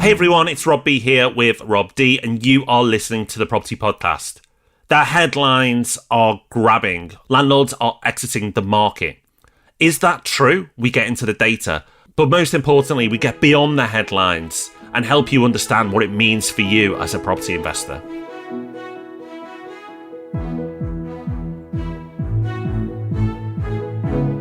Hey everyone, it's Rob B here with Rob D, and you are listening to the Property Podcast. The headlines are grabbing. Landlords are exiting the market. Is that true? We get into the data. But most importantly, we get beyond the headlines and help you understand what it means for you as a property investor.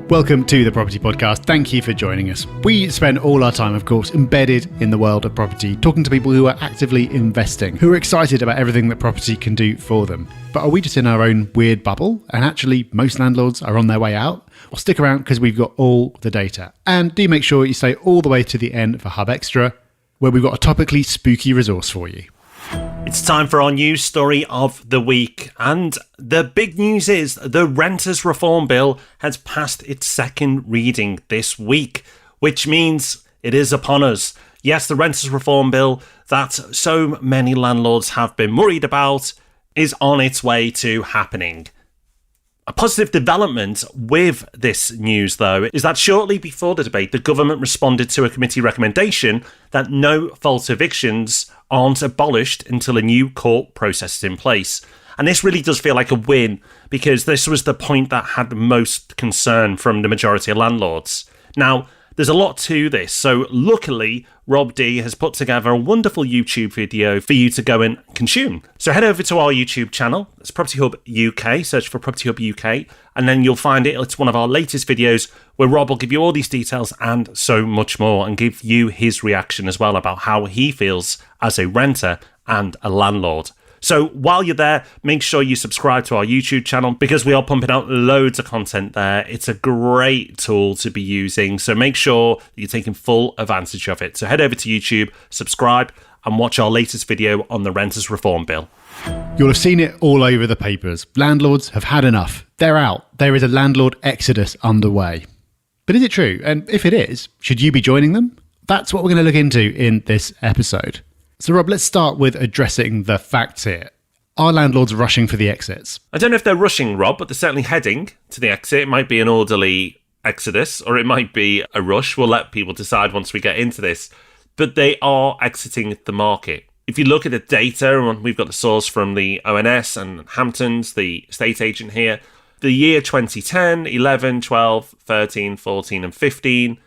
Welcome to the Property Podcast. Thank you for joining us. We spend all our time, of course, embedded in the world of property, talking to people who are actively investing, who are excited about everything that property can do for them. But are we just in our own weird bubble? And actually, most landlords are on their way out? Well, stick around because we've got all the data. And do make sure you stay all the way to the end for Hub Extra, where we've got a topically spooky resource for you. It's time for our news story of the week, and the big news is the Renters Reform Bill has passed its second reading this week, which means it is upon us. Yes, the Renters Reform Bill that so many landlords have been worried about is on its way to happening. A positive development with this news, though, is that shortly before the debate, the government responded to a committee recommendation that no-fault evictions aren't abolished until a new court process is in place. And this really does feel like a win, because this was the point that had the most concern from the majority of landlords. Now, there's a lot to this, so luckily, Rob D has put together a wonderful YouTube video for you to go and consume. So head over to our YouTube channel, it's Property Hub UK, search for Property Hub UK, and then you'll find it. It's one of our latest videos where Rob will give you all these details and so much more, and give you his reaction as well about how he feels as a renter and a landlord. So while you're there, make sure you subscribe to our YouTube channel because we are pumping out loads of content there. It's a great tool to be using, so make sure that you're taking full advantage of it. So head over to YouTube, subscribe, and watch our latest video on the Renters Reform Bill. You'll have seen it all over the papers. Landlords have had enough. They're out. There is a landlord exodus underway. But is it true? And if it is, should you be joining them? That's what we're going to look into in this episode. So Rob, let's start with addressing the facts here. Are landlords rushing for the exits? I don't know if they're rushing, Rob, but they're certainly heading to the exit. It might be an orderly exodus, or it might be a rush. We'll let people decide once we get into this. But they are exiting the market. If you look at the data, and we've got the source from the ONS and Hamptons, the estate agent here, the year 2010, 11, 12, 13, 14 and 15,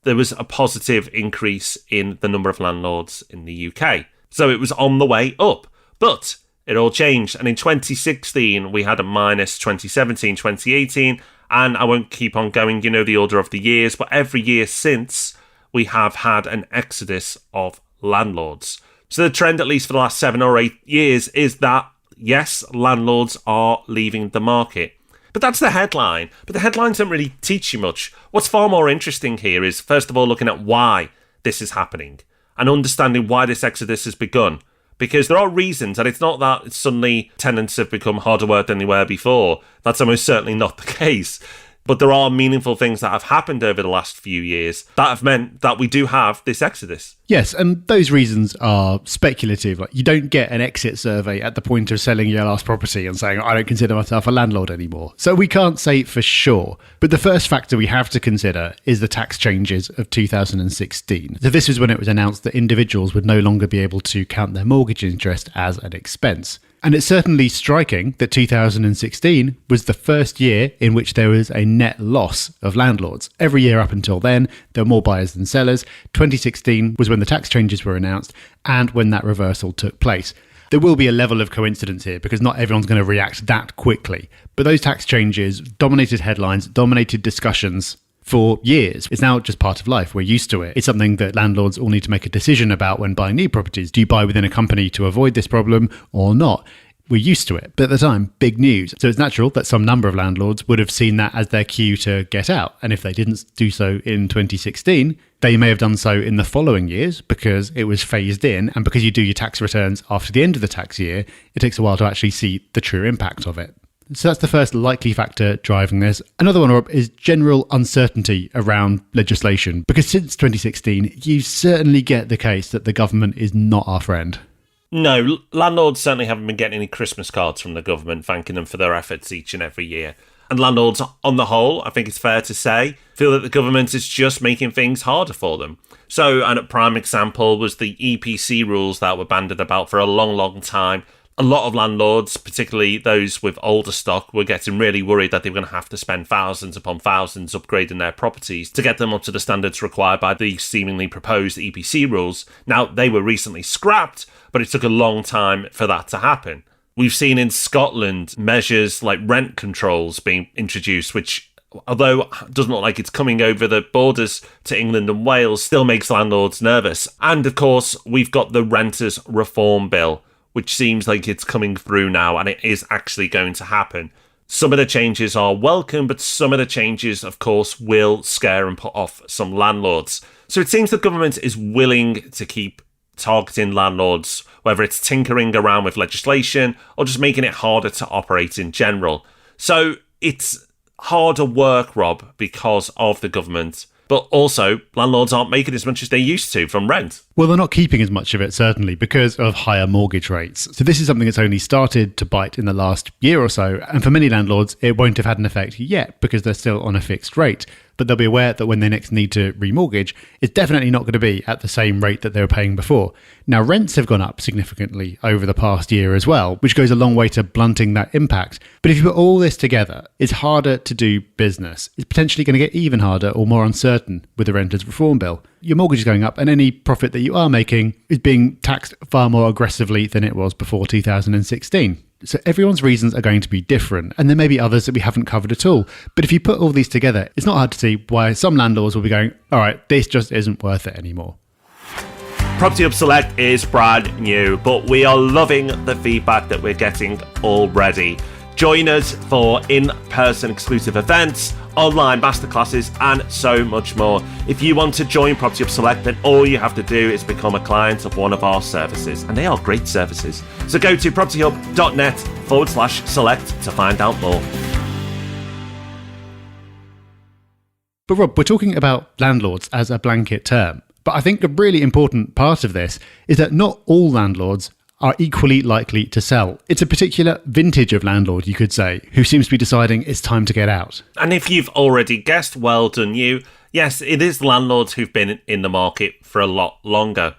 there was a positive increase in the number of landlords in the UK. So it was on the way up. But it all changed. And in 2016, we had a minus, 2017, 2018. And I won't keep on going, you know, the order of the years. But every year since, we have had an exodus of landlords. So the trend, at least for the last 7 or 8 years, is that, yes, landlords are leaving the market. But that's the headline. But the headlines don't really teach you much. What's far more interesting here is, first of all, looking at why this is happening and understanding why this exodus has begun. Because there are reasons, and it's not that it's suddenly tenants have become harder work than they were before. That's almost certainly not the case. But there are meaningful things that have happened over the last few years that have meant that we do have this exodus. Yes, and those reasons are speculative. Like, you don't get an exit survey at the point of selling your last property and saying, I don't consider myself a landlord anymore. So we can't say for sure. But the first factor we have to consider is the tax changes of 2016. So this was when it was announced that individuals would no longer be able to count their mortgage interest as an expense. And it's certainly striking that 2016 was the first year in which there was a net loss of landlords. Every year up until then, there were more buyers than sellers. 2016 was when the tax changes were announced and when that reversal took place. There will be a level of coincidence here because not everyone's going to react that quickly. But those tax changes dominated headlines, dominated discussions for years. It's now just part of life. We're used to it. It's something that landlords all need to make a decision about when buying new properties. Do you buy within a company to avoid this problem or not? We're used to it. But at the time, big news. So it's natural that some number of landlords would have seen that as their cue to get out. And if they didn't do so in 2016, they may have done so in the following years because it was phased in. And because you do your tax returns after the end of the tax year, it takes a while to actually see the true impact of it. So that's the first likely factor driving this. Another one, Rob, is general uncertainty around legislation. Because since 2016, you certainly get the case that the government is not our friend. No, landlords certainly haven't been getting any Christmas cards from the government thanking them for their efforts each and every year. And landlords, on the whole, I think it's fair to say, feel that the government is just making things harder for them. So, and a prime example was the EPC rules that were bandied about for a long, long time. A lot of landlords, particularly those with older stock, were getting really worried that they were going to have to spend thousands upon thousands upgrading their properties to get them up to the standards required by the seemingly proposed EPC rules. Now, they were recently scrapped, but it took a long time for that to happen. We've seen in Scotland measures like rent controls being introduced, which, although it doesn't look like it's coming over the borders to England and Wales, still makes landlords nervous. And of course, we've got the Renters Reform Bill, which seems like it's coming through now, and it is actually going to happen. Some of the changes are welcome, but some of the changes, of course, will scare and put off some landlords. So it seems the government is willing to keep targeting landlords, whether it's tinkering around with legislation or just making it harder to operate in general. So it's harder work, Rob, because of the government. But also, landlords aren't making as much as they used to from rent. Well, they're not keeping as much of it, certainly, because of higher mortgage rates. So this is something that's only started to bite in the last year or so. And for many landlords, it won't have had an effect yet because they're still on a fixed rate. But they'll be aware that when they next need to remortgage, it's definitely not going to be at the same rate that they were paying before. Now, rents have gone up significantly over the past year as well, which goes a long way to blunting that impact. But if you put all this together, it's harder to do business. It's potentially going to get even harder or more uncertain with the Renters Reform Bill. Your mortgage is going up, and any profit that you are making is being taxed far more aggressively than it was before 2016. So everyone's reasons are going to be different, and there may be others that we haven't covered at all. But if you put all these together, it's not hard to see why some landlords will be going, all right, this just isn't worth it anymore. Property Hub Select is brand new, but we are loving the feedback that we're getting already. Join us for in-person exclusive events, online masterclasses, and so much more. If you want to join Property Hub Select, then all you have to do is become a client of one of our services, and they are great services. So go to propertyhub.net/select to find out more. But Rob, we're talking about landlords as a blanket term. But I think a really important part of this is that not all landlords are equally likely to sell. It's a particular vintage of landlord, you could say, who seems to be deciding it's time to get out. And if you've already guessed, well done you. Yes, it is landlords who've been in the market for a lot longer.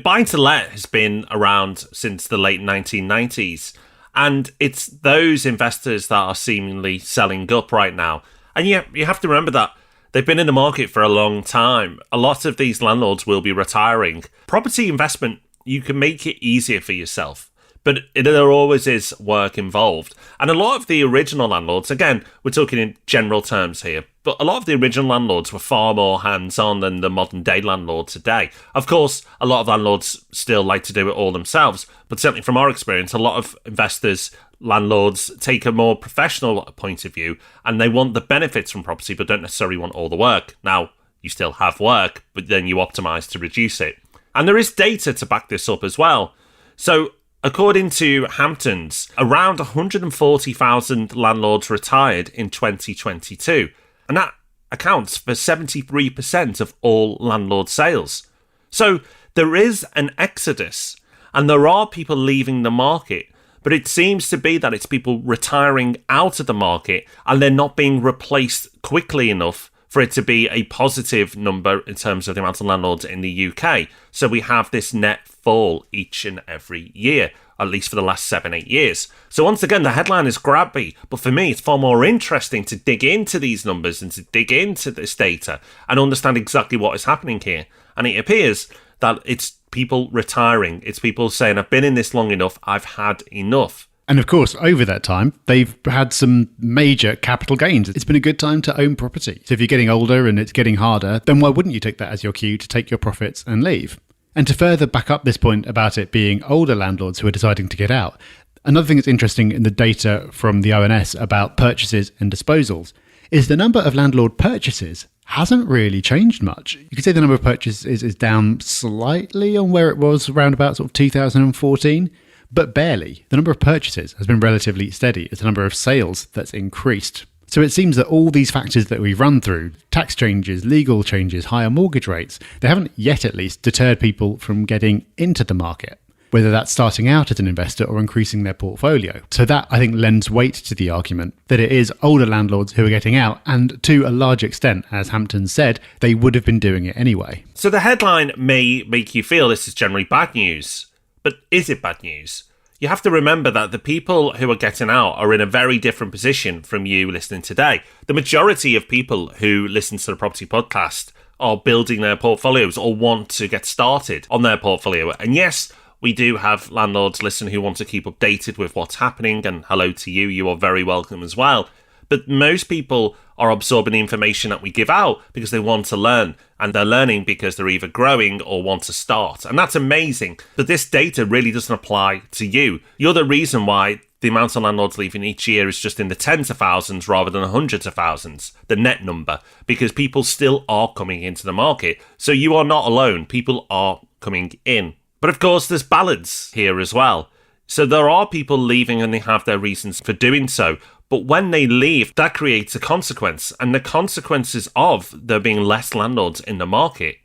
Buy-to-let has been around since the late 1990s, and it's those investors that are seemingly selling up right now. And you have to remember that they've been in the market for a long time. A lot of these landlords will be retiring. Property investment, you can make it easier for yourself, but there always is work involved. And a lot of the original landlords, again, we're talking in general terms here, but a lot of the original landlords were far more hands-on than the modern day landlord today. Of course, a lot of landlords still like to do it all themselves, but certainly from our experience, a lot of investors, landlords take a more professional point of view, and they want the benefits from property, but don't necessarily want all the work. Now, you still have work, but then you optimize to reduce it. And there is data to back this up as well. So, according to Hamptons, around 140,000 landlords retired in 2022. And that accounts for 73% of all landlord sales. So, there is an exodus, and there are people leaving the market. But it seems to be that it's people retiring out of the market, and they're not being replaced quickly enough for it to be a positive number in terms of the amount of landlords in the UK. So we have this net fall each and every year, at least for the last 7-8 years. So once again, the headline is grabby, but for me, it's far more interesting to dig into these numbers and to dig into this data and understand exactly what is happening here. And it appears that it's people retiring. It's people saying, I've been in this long enough, I've had enough. And of course, over that time, they've had some major capital gains. It's been a good time to own property. So if you're getting older and it's getting harder, then why wouldn't you take that as your cue to take your profits and leave? And to further back up this point about it being older landlords who are deciding to get out, another thing that's interesting in the data from the ONS about purchases and disposals is the number of landlord purchases hasn't really changed much. You could say the number of purchases is down slightly on where it was around about sort of 2014, but barely. The number of purchases has been relatively steady. It's the number of sales that's increased. So it seems that all these factors that we've run through, tax changes, legal changes, higher mortgage rates, they haven't yet at least deterred people from getting into the market. whether that's starting out as an investor or increasing their portfolio. So that, I think, lends weight to the argument that it is older landlords who are getting out, and to a large extent, as Hampton said, they would have been doing it anyway. So the headline may make you feel this is generally bad news, but is it bad news? You have to remember that the people who are getting out are in a very different position from you listening today. The majority of people who listen to the Property Podcast are building their portfolios or want to get started on their portfolio. And yes, we do have landlords listening who want to keep updated with what's happening, and hello to you, you are very welcome as well. But most people are absorbing the information that we give out because they want to learn, and they're learning because they're either growing or want to start. And that's amazing. But this data really doesn't apply to you. You're the reason why the amount of landlords leaving each year is just in the tens of thousands rather than hundreds of thousands, the net number, because people still are coming into the market. So you are not alone. People are coming in. But of course, there's balance here as well. So there are people leaving and they have their reasons for doing so. But when they leave, that creates a consequence. And the consequences of there being less landlords in the market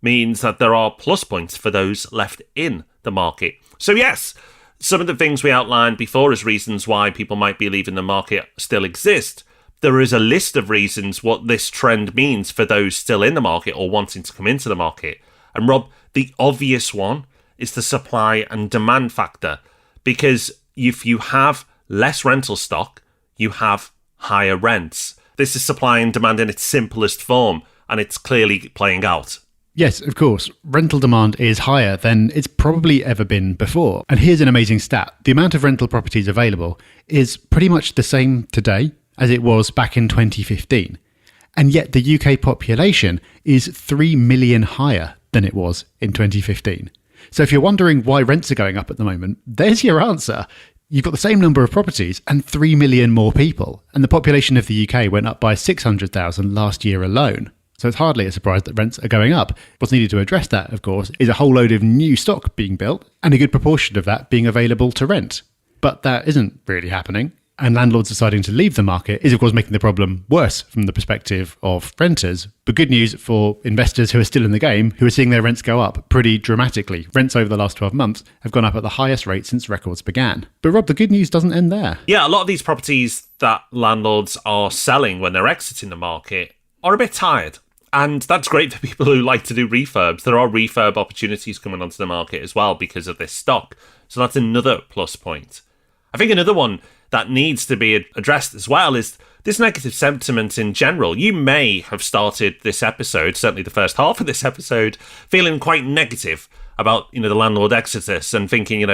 means that there are plus points for those left in the market. So yes, some of the things we outlined before as reasons why people might be leaving the market still exist. There is a list of reasons what this trend means for those still in the market or wanting to come into the market. And Rob, the obvious one is the supply and demand factor. Because if you have less rental stock, you have higher rents. This is supply and demand in its simplest form, and it's clearly playing out. Yes, of course. Rental demand is higher than it's probably ever been before. And here's an amazing stat. The amount of rental properties available is pretty much the same today as it was back in 2015. And yet the UK population is 3 million higher than it was in 2015. So if you're wondering why rents are going up at the moment, there's your answer. You've got the same number of properties and 3 million more people. And the population of the UK went up by 600,000 last year alone. So it's hardly a surprise that rents are going up. What's needed to address that, of course, is a whole load of new stock being built and a good proportion of that being available to rent. But that isn't really happening. And landlords deciding to leave the market is, of course, making the problem worse from the perspective of renters. But good news for investors who are still in the game, who are seeing their rents go up pretty dramatically. Rents over the last 12 months have gone up at the highest rate since records began. But Rob, the good news doesn't end there. Yeah, a lot of these properties that landlords are selling when they're exiting the market are a bit tired. And that's great for people who like to do refurbs. There are refurb opportunities coming onto the market as well because of this stock. So that's another plus point. I think another one that needs to be addressed as well is this negative sentiment in general. You may have started this episode, certainly the first half of this episode, feeling quite negative about, the landlord exodus and thinking,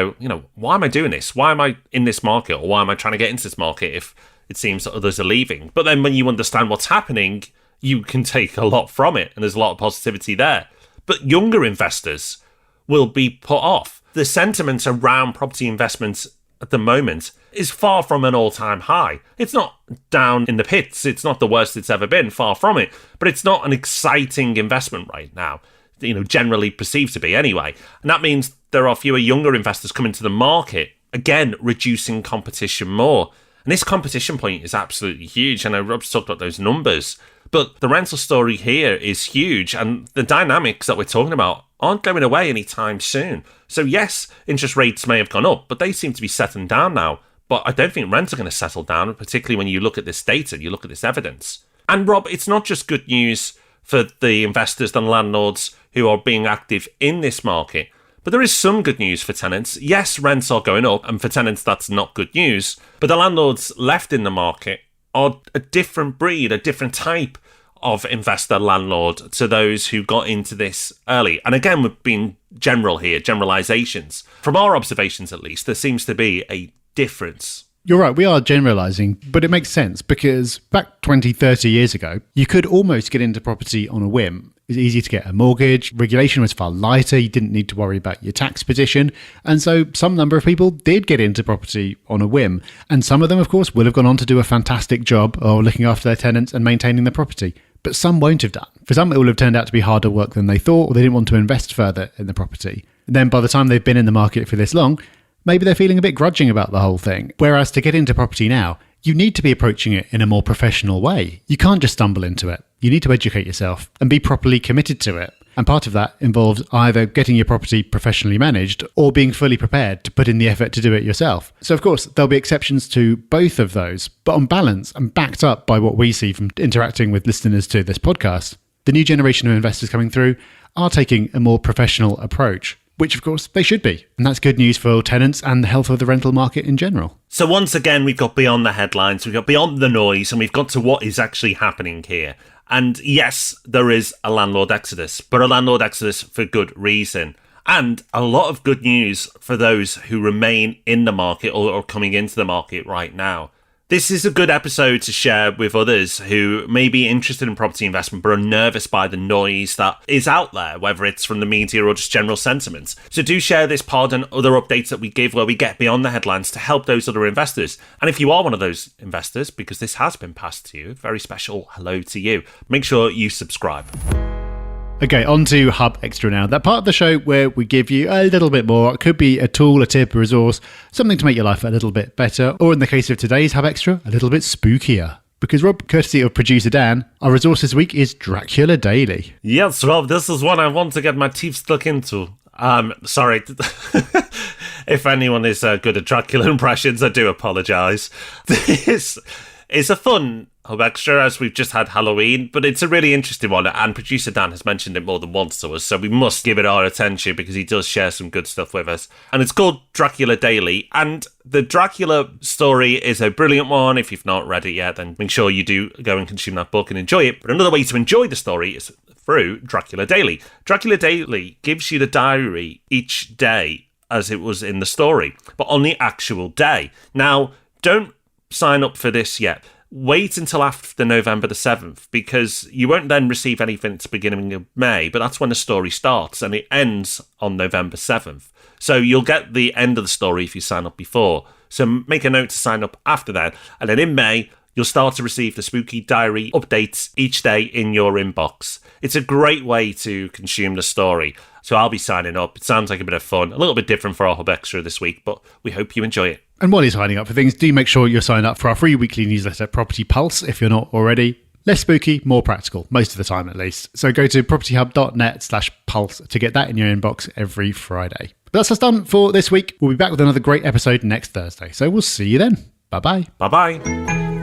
why am I doing this? Why am I in this market? Or why am I trying to get into this market if it seems that others are leaving? But then when you understand what's happening, you can take a lot from it and there's a lot of positivity there. But younger investors will be put off. The sentiment around property investments at the moment is far from an all-time high. It's not down in the pits. It's not the worst it's ever been, far from it. But it's not an exciting investment right now, generally perceived to be anyway. And that means there are fewer younger investors coming to the market, again, reducing competition more. And this competition point is absolutely huge. I know Rob's talked about those numbers, but the rental story here is huge. And the dynamics that we're talking about aren't going away anytime soon. So yes, interest rates may have gone up, but they seem to be settling down now. But I don't think rents are going to settle down, particularly when you look at this data, you look at this evidence. And Rob, it's not just good news for the investors and landlords who are being active in this market, but there is some good news for tenants. Yes, rents are going up, and for tenants that's not good news, but the landlords left in the market are a different breed, a different type of investor landlord to those who got into this early. And again, we've been general here, generalizations. From our observations at least, there seems to be a difference. You're right, we are generalising, but it makes sense because back 20, 30 years ago, you could almost get into property on a whim. It was easy to get a mortgage, regulation was far lighter, you didn't need to worry about your tax position, and so some number of people did get into property on a whim. And some of them, of course, will have gone on to do a fantastic job of looking after their tenants and maintaining the property. But some won't have done. For some, it will have turned out to be harder work than they thought, or they didn't want to invest further in the property. And then by the time they've been in the market for this long, maybe they're feeling a bit grudging about the whole thing. Whereas to get into property now, you need to be approaching it in a more professional way. You can't just stumble into it. you need to educate yourself and be properly committed to it. And part of that involves either getting your property professionally managed or being fully prepared to put in the effort to do it yourself. So of course, there'll be exceptions to both of those, but on balance and backed up by what we see from interacting with listeners to this podcast, the new generation of investors coming through are taking a more professional approach, which of course they should be. And that's good news for tenants and the health of the rental market in general. So once again, we've got beyond the headlines, we've got beyond the noise, and we've got to what is actually happening here. And yes, there is a landlord exodus, but a landlord exodus for good reason. And a lot of good news for those who remain in the market or are coming into the market right now. This is a good episode to share with others who may be interested in property investment but are nervous by the noise that is out there, whether it's from the media or just general sentiments. So do share this pod and other updates that we give where we get beyond the headlines to help those other investors. And if you are one of those investors, because this has been passed to you, very special hello to you. Make sure you subscribe. Okay, on to Hub Extra now. That part of the show where we give you a little bit more. It could be a tool, a tip, a resource, something to make your life a little bit better. Or in the case of today's Hub Extra, a little bit spookier. Because Rob, courtesy of producer Dan, our resource this week is Dracula Daily. Yes, Rob, this is one I want to get my teeth stuck into. Sorry. If anyone is good at Dracula impressions, I do apologise. This is a fun Hub Extra, as we've just had Halloween, but it's a really interesting one, and producer Dan has mentioned it more than once to us, so we must give it our attention because he does share some good stuff with us. And it's called Dracula Daily, and the Dracula story is a brilliant one. If you've not read it yet, then make sure you do go and consume that book and enjoy it. But another way to enjoy the story is through Dracula Daily. Dracula Daily gives you the diary each day as it was in the story, but on the actual day. Now, don't sign up for this yet. Wait until after November the 7th, because you won't then receive anything at the beginning of May, but that's when the story starts, and it ends on November 7th. So you'll get the end of the story if you sign up before. So make a note to sign up after that, and then in May, you'll start to receive the spooky diary updates each day in your inbox. It's a great way to consume the story. So I'll be signing up. It sounds like a bit of fun, a little bit different for our Hub Extra this week, but we hope you enjoy it. And while you're signing up for things, do make sure you're signed up for our free weekly newsletter, Property Pulse, if you're not already. Less spooky, more practical, most of the time at least. So go to propertyhub.net/pulse to get that in your inbox every Friday. But that's us done for this week. We'll be back with another great episode next Thursday. So we'll see you then. Bye-bye. Bye-bye.